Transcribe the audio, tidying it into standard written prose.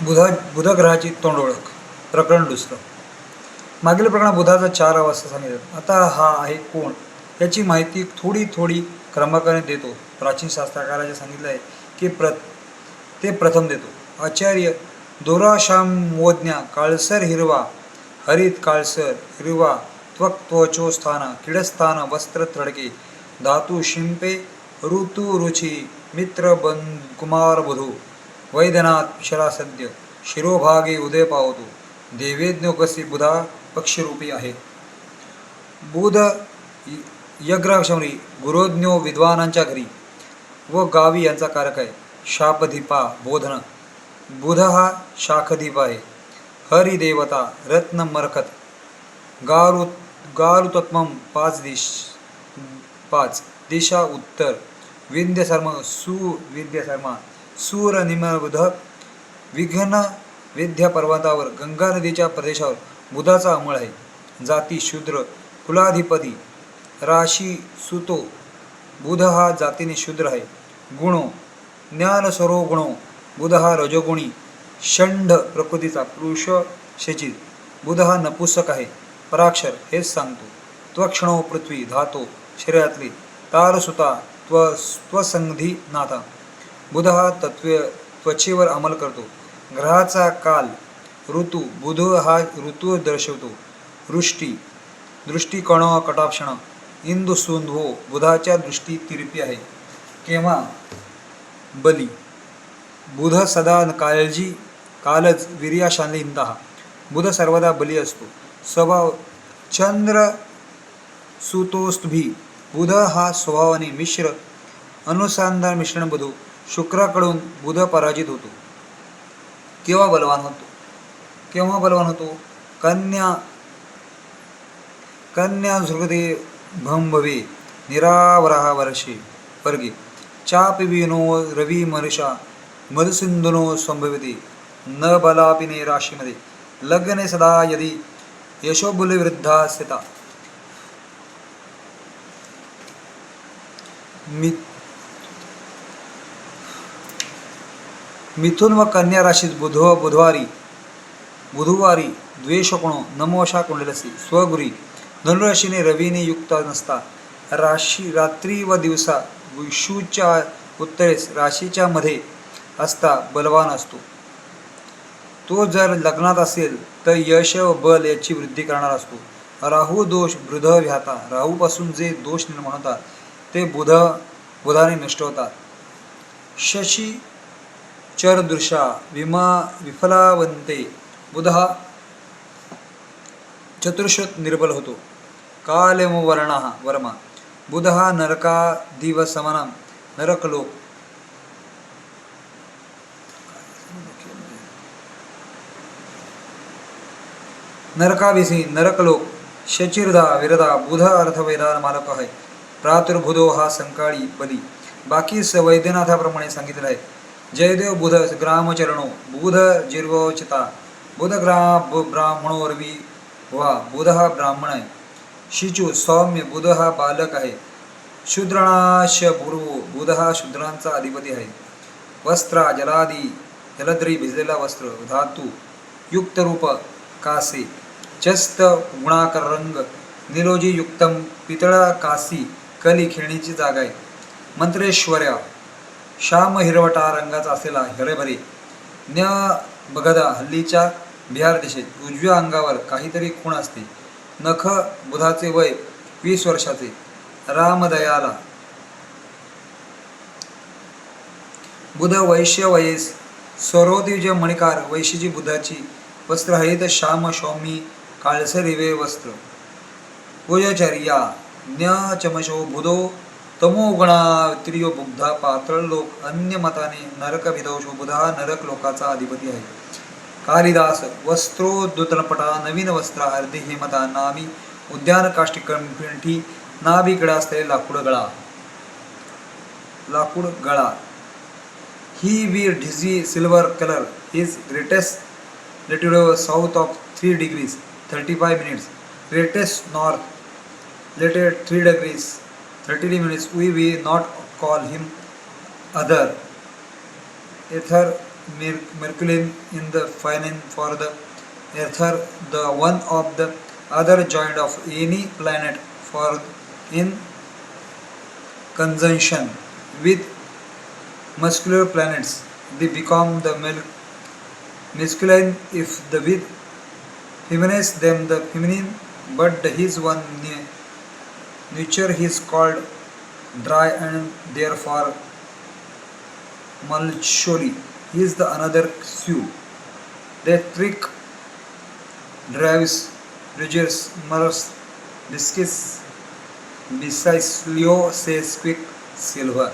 बुधग्रहाची तोंड ओळख. प्रकरण दुसरं. मागील प्रकरणात बुधाचा 4 अवस्था सांगितल्या. आता हा आहे कोण याची माहिती थोडी क्रमांकाने देतो. प्राचीन शास्त्रकाराचे सांगितलं आहे की ते प्रथम देतो. आचार्य दोराशामोज्ञा काळसर हिरवा हरित काळसर हिरवा त्वचो स्थान किडस्थान वस्त्र थडके धातू शिंपे ऋतू रुची मित्र कुमार बुधू वैद्यनाथ शरासद्य शिरोभागे उदय पावतो देवेज्ञ कसी बुधा पक्षरूपी आहे. बुध यज्ञक्षमरी गुरोज्ञो विद्वानांच्या घरी व गावी यांचा कारक आहे. शापदीपा बोधन बुध हा शाखदीप आहे. हरिदेवता रत्न मरकत गारुतत्वम 5 दिशा उत्तर विंध्यशर्म सुविद्यशर्मा सूर निमबुध विघ्न विद्या पर्वतावर गंगा नदीच्या प्रदेशावर बुधाचा अंमळ आहे. जाती शूद्र कुलाधिपती राशी सुतो बुध हा जातीने शूद्र आहे. गुणो ज्ञानस्वरो गुणो बुध हा रजोगुणी षंढ प्रकृतीचा पुरुष शचित बुध हा नपुसक आहे. पराक्षर हेच सांगतो. त्वक्षणो पृथ्वी धातो शरीरातली तारसुता त्वसंधी नाथा बुध हा त्वचेवर अंमल करतो. ग्रहाचा काल ऋतू बुध हा ऋतू दर्शवतो. दृष्टी कण कटाक्षण इंदू सुंधो बुधाच्या दृष्टी तिरपी आहे. केव्हा बली बुध सदा कालच वीर्याशाली इंदहा बुध सर्वदा बली असतो. स्वभाव चंद्र सुतोस्तुभी बुध हा स्वभावाने मिश्र अनुसंधान मिश्रण बुधू शुक्राकडून बुध पराजित होतो. केव्हा बलवान होतो कन्या झृगदे भंभवे निरावराह वर्गे चापिविनो रवी मनुषा मधुसिंधुनो संभवते न बलापिने राशीमध्ये लग्ने सदा यदि यशोबुल वृद्धा स्थिता मिथुन व कन्या राशीत बुधवारी द्वेषकोणो नमोशा कुंडलसी स्वगुरी धनुराशीने रवीने युक्त नसता रात्री व दिवसा विषूच्या उत्तरेस राशीच्या मध्ये असता बलवान असतो. तो जर लग्नात असेल तर यश व बल याची वृद्धी करणार असतो. राहू दोष बुध व्याता राहूपासून जे दोष निर्माण होतात ते बुधाने नष्ट होतात. शशी चरदृशा विफलावंते बुध हा चतुर्श्रुत निर्बल होतो. वर्मा बुध हा नरकादिव समानम नरकलोक नरकाविसी नरकलोक शचिरदा विरदा बुध अर्थवेदा मालक आहे. प्रातुर्बुधो हा संकाळी बली बाकी वैद्यनाथाप्रमाणे सांगितले आहे. जयदेव बुध ग्रामचरणो बुध जिर्वचिता बुध ब्राह्मणो रवी वा बुध हा ब्राह्मण आहे. शिचू सौम्य बुध हा बालक आहे. शूद्रनाश पूर्व बुध हा शूद्रांचा अधिपती आहे. वस्त्रा जलद्री भिजलेला वस्त्र धातू युक्त रूप कासे चस्त गुणाकर रंग निरोजी युक्तम पितळा कासी कली खेळणीची जागा आहे. मंत्रेश्वर्या श्याम हिरवटा रंगाचा असलेला हरेभरे न्य बगदा हल्लीच्या बिहार दिशेत उजव्या अंगावर काहीतरी खूण असते. नख बुधाचे वय 20 वर्षाचे. रामदयाला बुध वैश्य वयेस स्वरोदिज मणिकार वैशीची बुधाची वस्त्र हरित श्याम सौमी काळसर हिरवे वस्त्र. पूजचर्या ज्ञ चमशो बुधो तमोगुणा त्रियो बुद्धा पातळ लोक अन्य मताने नरक विदोषो बुधा नरक लोकाचा अधिपती आहे. कालिदास वस्त्रोद्दुतनपटा नवीन वस्त्र अर्धे हेमता नामी उद्यान काष्टिकंठी नाभिकडे असलेले लाकूड गळा. ही वी ढिझी silver colour is greatest latitude south of 3 degrees 35 minutes greatest north latitude 3 degrees 33 minutes. We not call him other ether mercury in the feminine for the ether, the one of the other joint of any planet for in conjunction with muscular planets. They become the masculine if the with feminines them the feminine, but his one nature is called dry and therefore melancholy. He is the another Sioux. They trick drives Rogers Mars Biscuits besides Leo says quick silver.